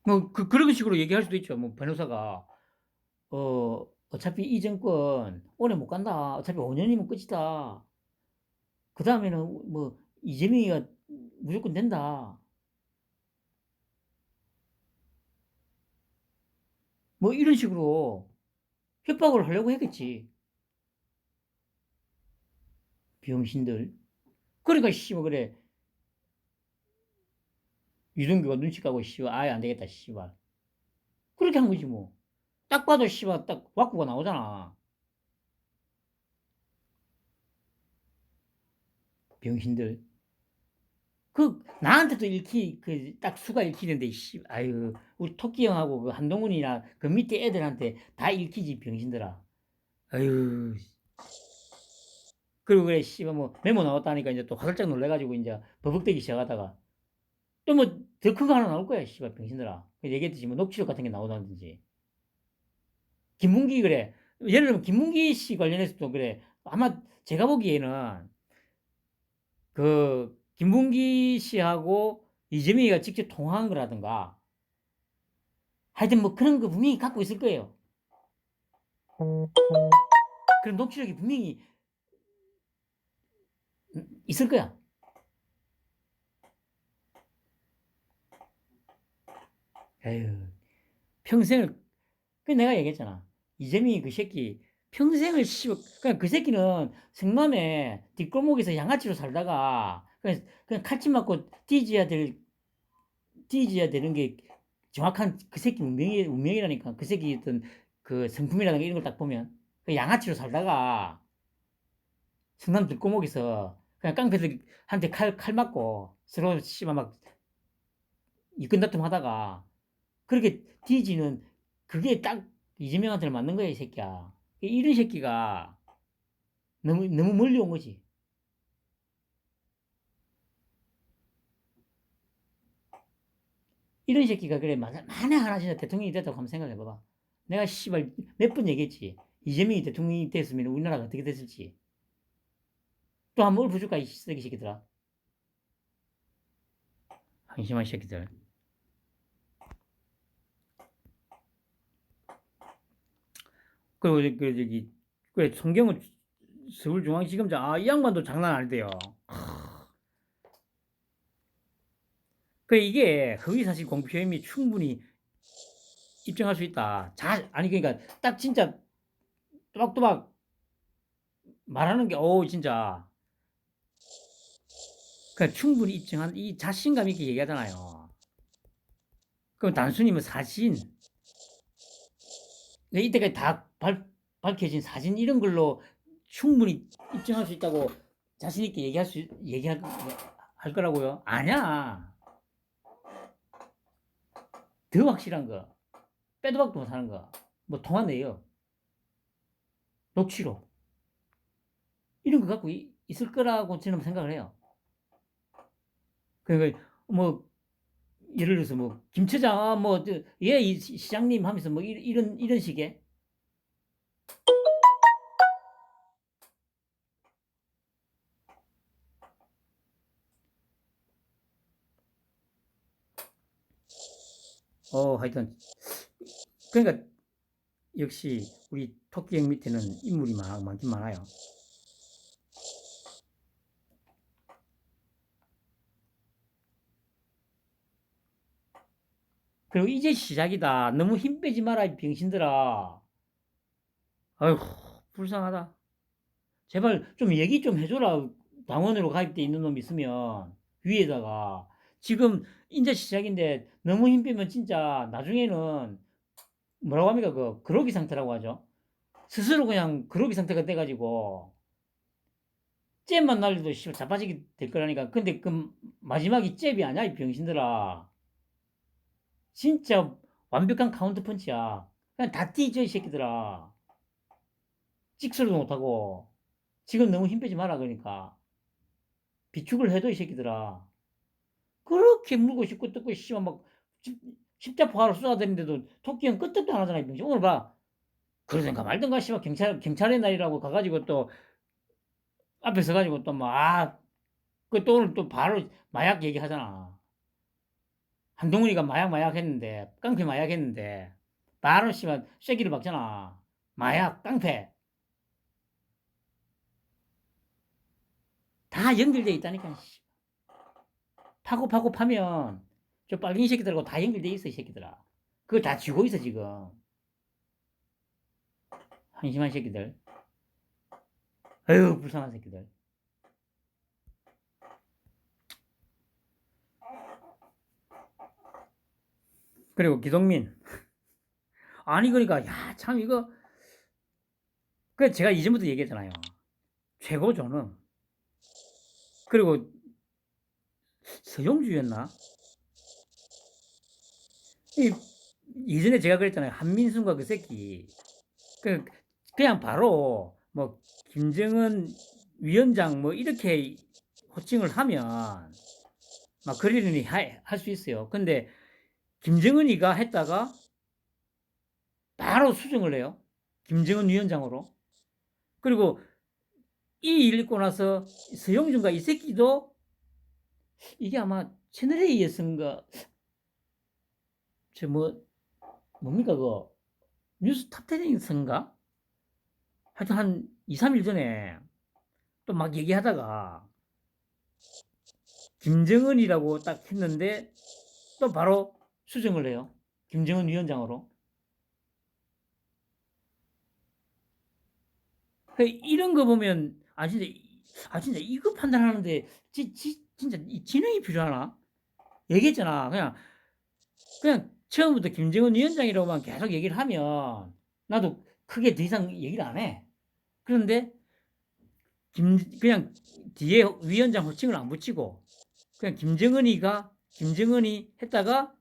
뭐 그런 식으로 얘기할 수도 있죠. 뭐 변호사가 어차피 이 정권 오래 못 간다. 어차피 5년이면 끝이다. 그 다음에는 뭐 이재명이가 무조건 된다. 뭐 이런 식으로 협박을 하려고 했겠지. 병신들. 그러니까 씨발 그래 유동규가 눈치 까고 씨발 아예 안 되겠다 씨발. 그렇게 한 거지 뭐. 딱 봐도 씨발 딱 왁구가 나오잖아. 병신들. 그 나한테도 읽히 그 딱 수가 읽히는데 씨 아유 우리 토끼 형하고 그 한동훈이나 그 밑에 애들한테 다 읽히지 병신들아. 아유 그리고 그래 씨발 뭐 메모 나왔다니까 이제 또 화들짝 놀래가지고 이제 버벅대기 시작하다가 또 뭐 더 큰 거 하나 나올 거야 씨발 병신들아. 얘기했듯이 뭐 녹취록 같은 게 나오다든지. 김문기 그래. 예를 들면 김문기 씨 관련해서도 그래. 아마 제가 보기에는 그 김문기 씨하고 이재명이가 직접 통화한 거라든가 하여튼 뭐 그런 거 분명히 갖고 있을 거예요. 그런 녹취록이 분명히 있을 거야. 에휴, 평생을, 그 내가 얘기했잖아. 이재명이 그 새끼 평생을 씹어, 그냥 그 새끼는 성남에 뒷골목에서 양아치로 살다가 그냥 칼집 맞고 뒤져야 되는 게 정확한 그 새끼 운명이라니까. 그 새끼 어떤 그 성품이라든가 이런 걸 딱 보면 그 양아치로 살다가 성남 뒷골목에서 그냥 깡패들한테 칼 맞고 서로 씨발 막 이끈다툼 하다가 그렇게 뒤지는 그게 딱 이재명한테 맞는 거야, 이 새끼야. 이런 새끼가 너무 멀리 온 거지. 이런 새끼가 그래 만에 하나 진짜 대통령이 됐다고 한번 생각해 봐봐. 내가 씨발 몇 번 얘기했지. 이재명이 대통령이 됐으면 우리나라가 어떻게 됐을지. 또 한번 읊어줄까 이 쓰레기 새끼들아. 한심한 새끼들. 그리고 그 저기 그래 송경은 서울중앙지검장 이 양반도 장난 아니대요. 그 이게 허위사실 공표 혐의 충분히 입증할 수 있다. 아니 그러니까 딱 진짜 또박또박 말하는 게 진짜 그 충분히 입증한 이 자신감 있게 얘기하잖아요. 그럼 단순히 뭐 사진 이때까지 다 밝혀진 사진 이런 걸로 충분히 입증할 수 있다고 자신 있게 얘기할 거라고요? 아니야. 더 확실한 거, 빼도 박도 못하는 거, 뭐 통화 내역, 녹취록 이런 거 갖고 있을 거라고 저는 생각을 해요. 그러니까 뭐 예를 들어서 뭐 김 처장 뭐예 시장님 하면서 뭐 이런 식의 하여튼 그러니까 역시 우리 토끼형 밑에는 인물이 많긴 많아요. 그리고 이제 시작이다. 너무 힘 빼지 마라, 이 병신들아. 아휴, 불쌍하다. 제발 좀 얘기 좀 해줘라. 당원으로 가입돼 있는 놈 있으면 위에다가 지금 이제 시작인데 너무 힘 빼면 진짜 나중에는 뭐라고 합니까? 그 그러기 상태라고 하죠. 스스로 그냥 그러기 상태가 돼가지고 잽만 날려도 씨발 자빠지게 될 거라니까. 근데 그 마지막이 잽이 아니야, 이 병신들아. 진짜 완벽한 카운트 펀치야. 그냥 다 뛰죠, 이 새끼들아. 찍소리도 못하고. 지금 너무 힘 빼지 마라, 그러니까. 비축을 해도 이 새끼들아. 그렇게 물고 싶고 뜯고 씨발 막 십자포화로 쏘아대는데도 토끼는 끄떡도 안 하잖아, 이 병신. 오늘 봐. 그러든가 말든가 씨발 경찰의 날이라고 가가지고 또 앞에 서가지고 또 그 또 오늘 또 바로 마약 얘기하잖아. 한동훈이가 마약 했는데 깡패 마약 했는데 바로 씨발 쐐기를 박잖아. 마약 깡패 다 연결돼 있다니까. 파고 파면 저 빨갱이 새끼들하고 다 연결돼 있어, 이 새끼들아. 그걸 다 쥐고 있어 지금. 한심한 새끼들. 아유 불쌍한 새끼들. 그리고 기동민. 아니 그러니까 야 참 이거 그 제가 이전부터 얘기했잖아요. 최고조는 그리고 서용주였나? 이전에 제가 그랬잖아요. 한민순과 그 새끼. 그 그냥 바로 뭐 김정은 위원장 뭐 이렇게 호칭을 하면 막 그러려니 할 수 있어요. 근데 김정은이가 했다가 바로 수정을 해요. 김정은 위원장으로. 그리고 이 일 있고 나서 서영준과 이 새끼도 이게 아마 채널A였던가 저 뭡니까 그 뉴스 탑10인가? 하여튼 한 2, 3일 전에 또 막 얘기하다가 김정은이라고 딱 했는데 또 바로 수정을 해요. 김정은 위원장으로. 이런 거 보면 진짜 이거 판단하는데 진짜 지능이 필요하나? 얘기했잖아. 그냥 처음부터 김정은 위원장이라고만 계속 얘기를 하면 나도 크게 더 이상 얘기를 안 해. 그런데 그냥 뒤에 위원장 호칭을 안 붙이고 그냥 김정은이 했다가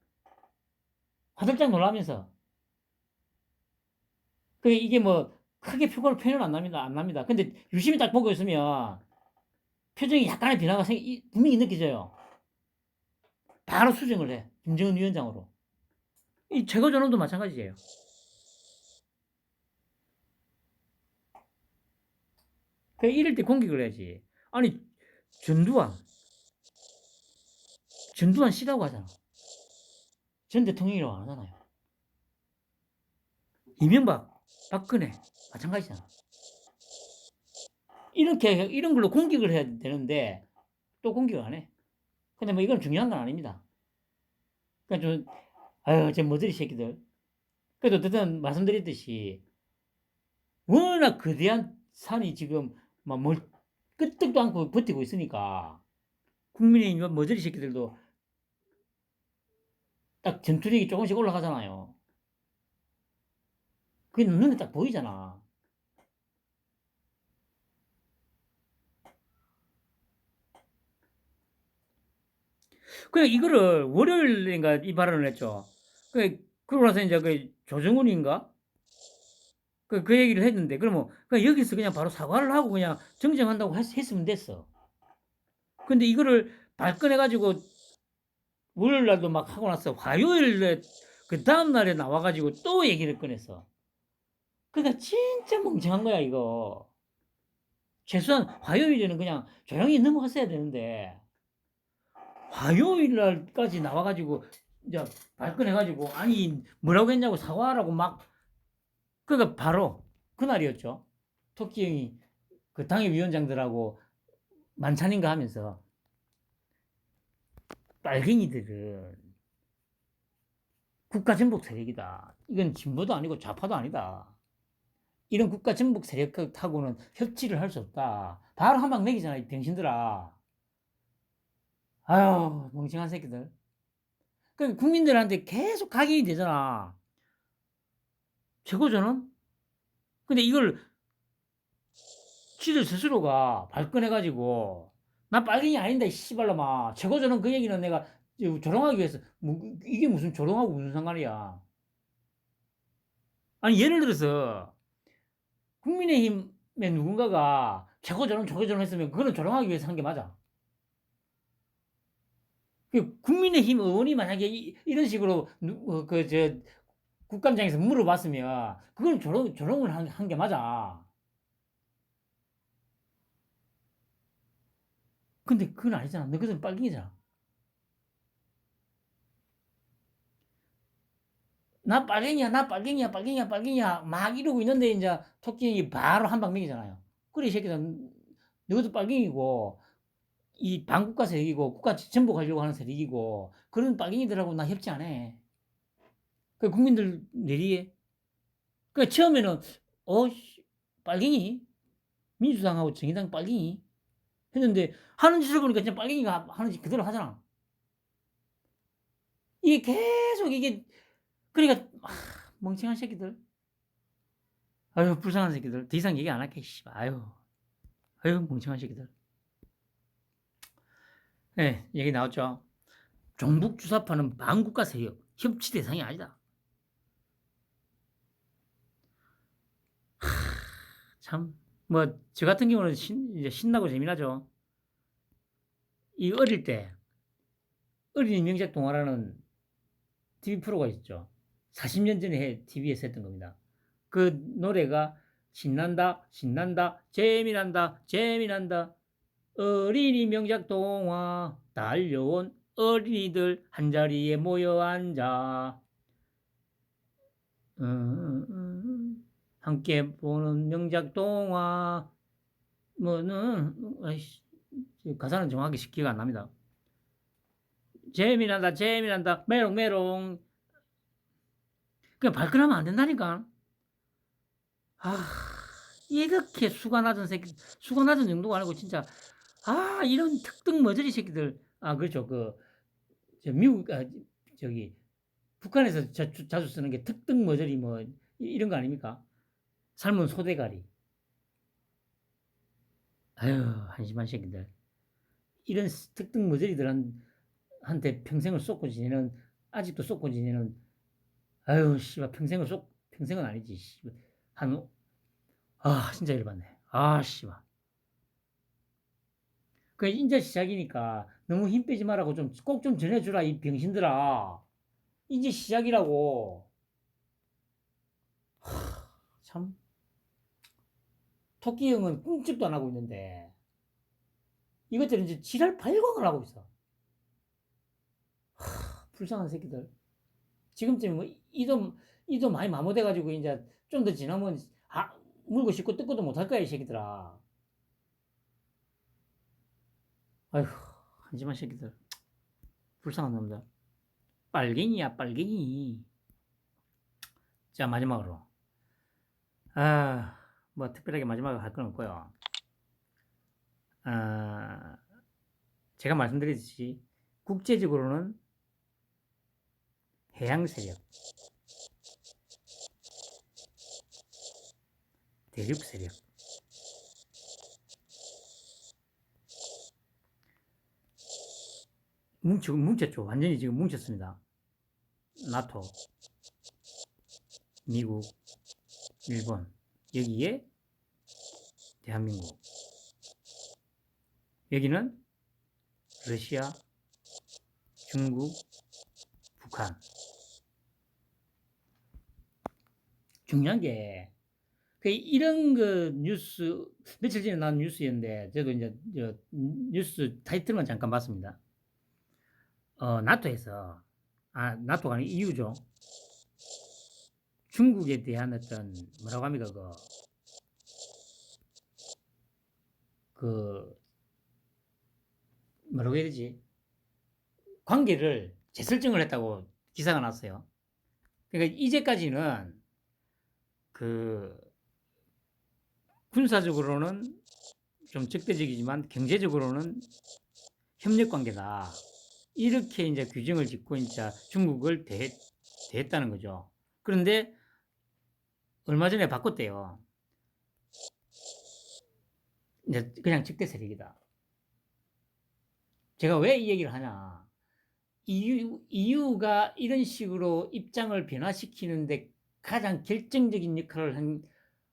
화들짝 놀라면서 이게 뭐 크게 표현 안 납니다. 근데 유심히 딱 보고 있으면 표정이 약간의 변화가 분명히 느껴져요. 바로 수정을 해. 김정은 위원장으로. 이 최고 전원도 마찬가지예요. 이럴 때 공격을 해야지. 아니 전두환 씨라고 하잖아. 전 대통령이라고 안 하잖아요. 이명박, 박근혜 마찬가지잖아. 이런 걸로 공격을 해야 되는데 또 공격을 안 해. 근데 뭐 이건 중요한 건 아닙니다. 그러니까 좀 아유 저 머저리 새끼들. 그래도 어쨌든 말씀드렸듯이 워낙 거대한 산이 지금 막뭘 끄떡도 않고 버티고 있으니까 국민의힘 머저리 새끼들도 딱 전투력이 조금씩 올라가잖아요. 그게 눈에 딱 보이잖아. 그냥 이거를 월요일인가 이 발언을 했죠. 그러고 나서 이제 그 조정훈인가? 그 얘기를 했는데, 그러면 여기서 그냥 바로 사과를 하고 그냥 정정한다고 했으면 됐어. 근데 이거를 발끈해가지고 월요일 날도 막 하고 나서 화요일에 그 다음날에 나와가지고 또 얘기를 꺼냈어. 그러니까 진짜 멍청한 거야, 이거. 최소한 화요일에는 그냥 조용히 넘어갔어야 되는데, 화요일 날까지 나와가지고, 이제 발끈해가지고, 아니, 뭐라고 했냐고 사과하라고 막, 그러니까 바로 그날이었죠. 토끼 형이 그 당협위원장들하고 만찬인가 하면서, 빨갱이들은 국가전복 세력이다. 이건 진보도 아니고 좌파도 아니다. 이런 국가전복 세력하고는 협치를 할 수 없다. 바로 한 방 먹이잖아, 이 병신들아. 아유, 멍청한 새끼들. 그 국민들한테 계속 각인이 되잖아. 최고조는? 근데 이걸 지들 스스로가 발끈해가지고, 나 빨갱이 아닌다, 이 씨발로마. 최고조는 그 얘기는 내가 조롱하기 위해서, 이게 무슨 조롱하고 무슨 상관이야. 아니, 예를 들어서, 국민의힘의 누군가가 최고조롱 했으면 그거는 조롱하기 위해서 한 게 맞아. 국민의힘 의원이 만약에 이런 식으로 국감장에서 물어봤으면 그건 조롱을 한 게 맞아. 근데 그건 아니잖아. 너 그것은 빨갱이잖아. 나 빨갱이야, 나 빨갱이야, 빨갱이야, 빨갱이야 막 이러고 있는데 이제 토끼이 바로 한 방 먹이잖아요. 그래 이 새끼들 너도 빨갱이고 이 반국가 세력이고 국가 전복하려고 하는 세력이고 그런 빨갱이들하고 나 협치 안 해. 그 국민들 내리에. 그 처음에는 빨갱이 민주당하고 정의당 빨갱이 했는데 하는 짓을 보니까 진짜 빨갱이가 하는 짓 그대로 하잖아. 이게 계속 이게 그러니까 멍청한 새끼들. 아유 불쌍한 새끼들. 더 이상 얘기 안 할게. 씨발. 아유 멍청한 새끼들. 네, 얘기 나왔죠. 종북 주사파는 반국가 세력 협치 대상이 아니다. 참 뭐 저 같은 경우는 이제 신나고 재미나죠. 이 어릴 때 어린이 명작 동화라는 TV 프로가 있죠. 40년 전에 TV에서 했던 겁니다. 그 노래가 신난다, 신난다, 재미난다, 재미난다. 어린이 명작 동화 달려온 어린이들 한자리에 모여 앉아 함께 보는 명작 동화 뭐는 가사는 정확히 기억 안 납니다. 재미난다, 재미난다, 메롱 메롱. 그냥 발끈하면 안 된다니까. 이렇게 수가 낮은 새끼, 수가 낮은 정도가 아니고 진짜 이런 특등 머저리 새끼들. 그렇죠. 미국 저기 북한에서 자주 쓰는 게 특등 머저리 뭐 이런 거 아닙니까? 삶은 소대가리. 아유 한심한 새끼들. 이런 특등 머저리들한테 평생을 쏟고 지내는 아직도 쏟고 지내는 아유 씨발 평생은 아니지. 한 진짜 열받네. 씨발. 그 이제 시작이니까 너무 힘 빼지 말라고 좀 꼭 좀 전해주라 이 병신들아. 이제 시작이라고. 참 토끼 형은 꿈쩍도 안 하고 있는데 이것들은 이제 지랄 발광을 하고 있어. 불쌍한 새끼들. 지금쯤 뭐 이도 많이 마모돼가지고 이제 좀 더 지나면 물고 씻고 뜯고도 못할 거야 이 새끼들아. 아휴 한심한 새끼들. 불쌍한 놈들. 빨갱이야 빨갱이. 자 마지막으로 뭐 특별하게 마지막으로 할 건 없고요. 제가 말씀드렸듯이 국제적으로는 해양 세력, 대륙 세력, 뭉쳤죠. 완전히 지금 뭉쳤습니다. 나토, 미국, 일본, 여기에 대한민국, 여기는 러시아, 중국, 북한. 중요한 게, 이런 그 뉴스, 며칠 전에 나온 뉴스였는데, 저도 이제 뉴스 타이틀만 잠깐 봤습니다. 나토에서, 나토가 아니고 EU죠. 중국에 대한 어떤, 뭐라고 합니까, 뭐라고 해야 되지? 관계를 재설정을 했다고 기사가 났어요. 그러니까 이제까지는 군사적으로는 좀 적대적이지만 경제적으로는 협력 관계다. 이렇게 이제 규정을 짓고 이제 중국을 대했다는 거죠. 그런데 얼마 전에 바꿨대요. 이제 그냥 적대 세력이다. 제가 왜 이 얘기를 하냐? EU가 이런 식으로 입장을 변화시키는데 가장 결정적인 역할을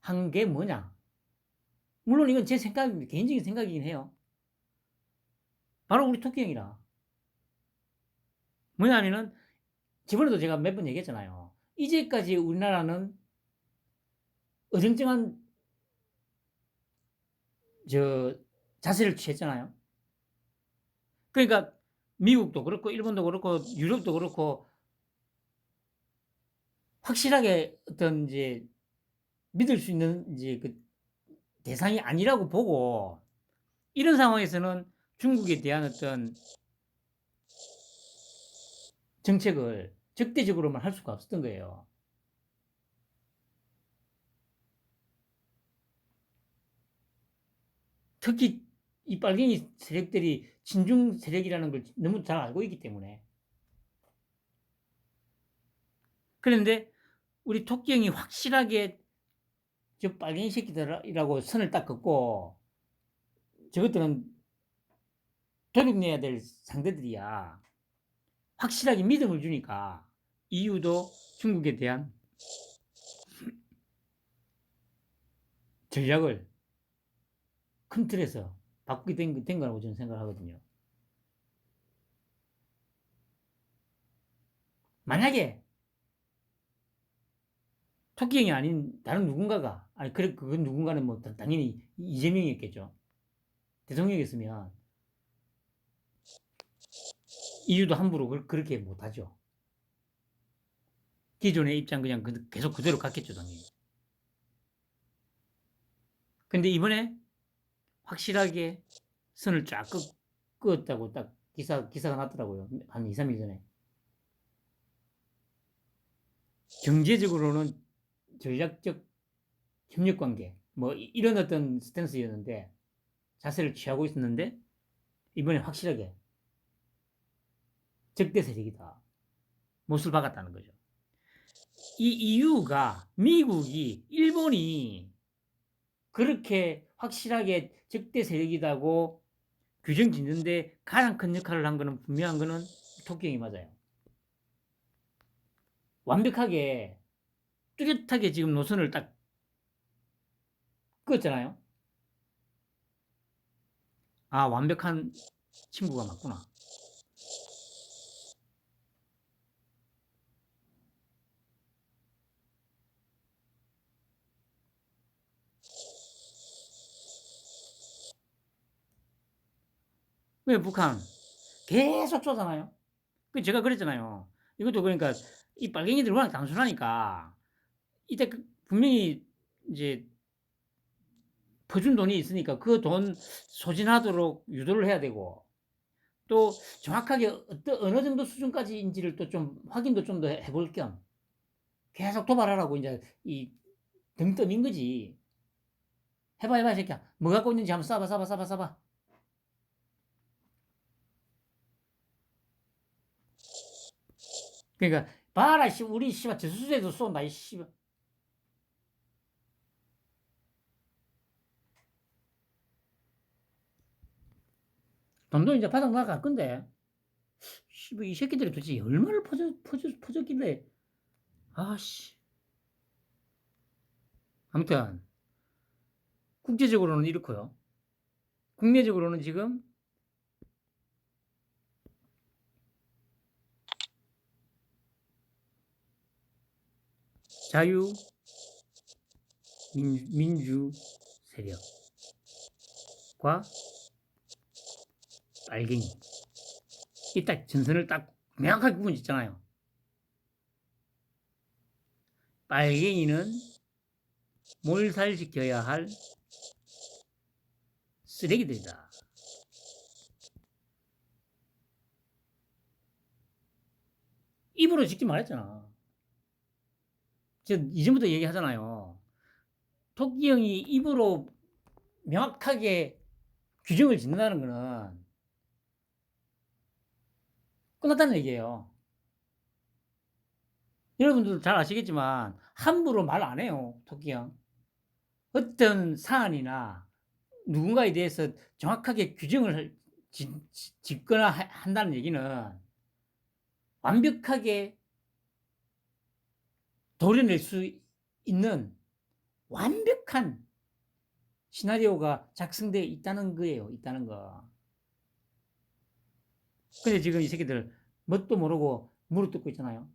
한 게 뭐냐? 물론 이건 제 개인적인 생각이긴 해요. 바로 우리 토끼 형이라. 뭐냐면은, 저번에도 제가 몇 번 얘기했잖아요. 이제까지 우리나라는 어정쩡한 자세를 취했잖아요. 그러니까 미국도 그렇고 일본도 그렇고 유럽도 그렇고 확실하게 어떤 이제 믿을 수 있는 이제 그 대상이 아니라고 보고, 이런 상황에서는 중국에 대한 어떤 정책을 적대적으로만 할 수가 없었던 거예요. 특히 이 빨갱이 세력들이 친중 세력이라는 걸 너무 잘 알고 있기 때문에. 그런데 우리 토끼 형이 확실하게 저 빨갱이 새끼들이라고 선을 딱 긋고, 저것들은 도둑내야 될 상대들이야. 확실하게 믿음을 주니까 EU도 중국에 대한 전략을 큰 틀에서 바꾸게 된 거라고 저는 생각하거든요. 만약에 토끼형이 아닌 다른 누군가가, 그 누군가는 뭐 당연히 이재명이었겠죠. 대통령이었으면 EU도 함부로 그렇게 못하죠. 기존의 입장 그냥 계속 그대로 갔겠죠, 당연히. 근데 이번에 확실하게 선을 쫙 끄었다고 딱 기사가 났더라고요. 한 2, 3일 전에. 경제적으로는 전략적 협력 관계, 뭐 이런 어떤 스탠스였는데, 자세를 취하고 있었는데, 이번에 확실하게 적대 세력이다. 못을 박았다는 거죠. 이 이유가 미국이, 일본이 그렇게 확실하게 적대 세력이라고 규정 짓는데 가장 큰 역할을 한 거는, 분명한 거는 토끼형이 맞아요. 완벽하게 뚜렷하게 지금 노선을 딱 그었잖아요. 완벽한 친구가 맞구나. 왜 북한 계속 쏘잖아요. 제가 그랬잖아요. 이것도 그러니까 이 빨갱이들이 워낙 단순하니까 이때 분명히 이제 퍼준 돈이 있으니까 그 돈 소진하도록 유도를 해야 되고, 또 정확하게 어느 정도 수준까지인지를 또 좀 확인도 좀 더 해볼 겸 계속 도발하라고 이제 등 떠민 거지. 해봐, 이 새끼야. 뭐 갖고 있는지 한번 쏴봐. 그러니까 봐라, 우리 저수지에도 쏜다, 이 돈도 이제 바닥 나갈 건데, 씨발 이 새끼들이 도대체 얼마를 퍼졌길래. 아씨. 아무튼 국제적으로는 이렇고요. 국내적으로는 지금 자유민주 세력과 빨갱이 이 딱 전선을 딱 명확하게 구분 짓잖아요. 빨갱이는 몰살시켜야 할 쓰레기들이다. 입으로 직접 말했잖아. 제가 이전부터 얘기하잖아요. 토끼 형이 입으로 명확하게 규정을 짓는다는 거는 끝났다는 얘기예요. 여러분들도 잘 아시겠지만 함부로 말 안 해요. 토끼 형. 어떤 사안이나 누군가에 대해서 정확하게 규정을 짓거나 한다는 얘기는 완벽하게 도려낼 수 있는 완벽한 시나리오가 작성되어 있다는 거예요. 있다는 거. 근데 지금 이 새끼들 뭣도 모르고 무릎 뜯고 있잖아요.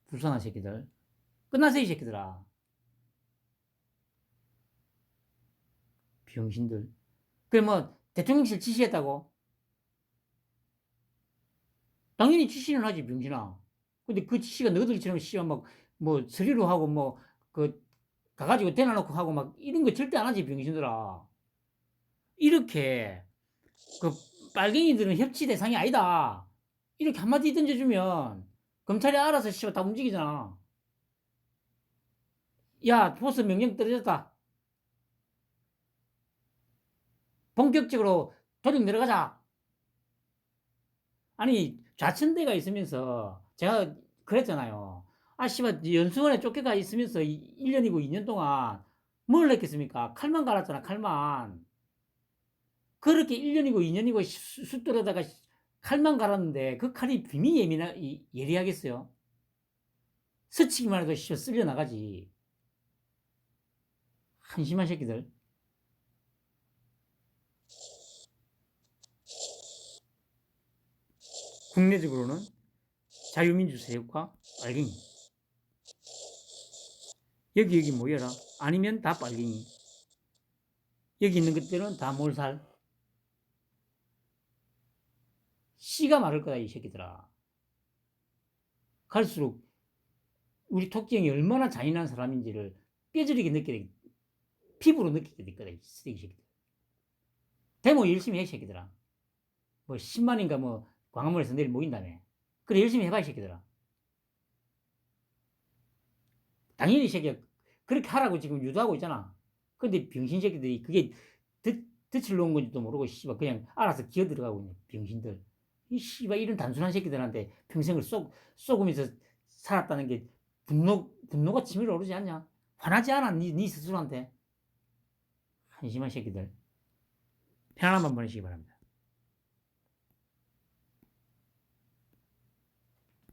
불쌍한 새끼들. 끝나세요, 이 새끼들아. 병신들. 그래, 뭐, 대통령실 지시했다고? 당연히 지시는 하지, 병신아. 근데 그 지시가 너희들처럼 씨발 막, 뭐, 서류로 하고, 뭐, 가가지고 대놔놓고 하고 막, 이런 거 절대 안 하지, 병신들아. 이렇게, 빨갱이들은 협치 대상이 아니다. 이렇게 한마디 던져주면, 검찰이 알아서 씨발 다 움직이잖아. 야, 보스 명령 떨어졌다. 본격적으로 조직 내려가자. 아니, 좌천대가 있으면서 제가 그랬잖아요. 아, 씨발, 연수원에 쫓겨가 있으면서 1년이고 2년 동안 뭘 했겠습니까? 칼만 갈았잖아, 칼만. 그렇게 1년이고 2년이고 숫돌에다가 칼만 갈았는데 그 칼이 빔이 예리하겠어요? 스치기만 해도 쓸려 나가지. 한심한 새끼들. 국내적으로는 자유민주 세력과 빨갱이. 여기 모여라. 아니면 다 빨갱이. 여기 있는 것들은 다 몰살. 씨가 마를 거다, 이 새끼들아. 갈수록 우리 토끼 형이 얼마나 잔인한 사람인지를 뼈저리게 느끼게, 피부로 느끼게 될 거다, 이 새끼들. 데모 열심히 해, 이 새끼들아. 뭐 10만인가 뭐 광화문에서 내일 모인다며. 그래, 열심히 해봐, 이 새끼들아. 당연히 이 새끼가 그렇게 하라고 지금 유도하고 있잖아. 근데 병신 새끼들이 그게 덫을 놓은 건지도 모르고 씨발 그냥 알아서 기어 들어가고 있네, 병신들. 이 씨발 이런 단순한 새끼들한테 평생을 쏘으면서 살았다는 게 분노가 치밀어 오르지 않냐? 화나지 않아, 니 스스로한테. 한심한 새끼들. 편안한 밤 보내시기 바랍니다.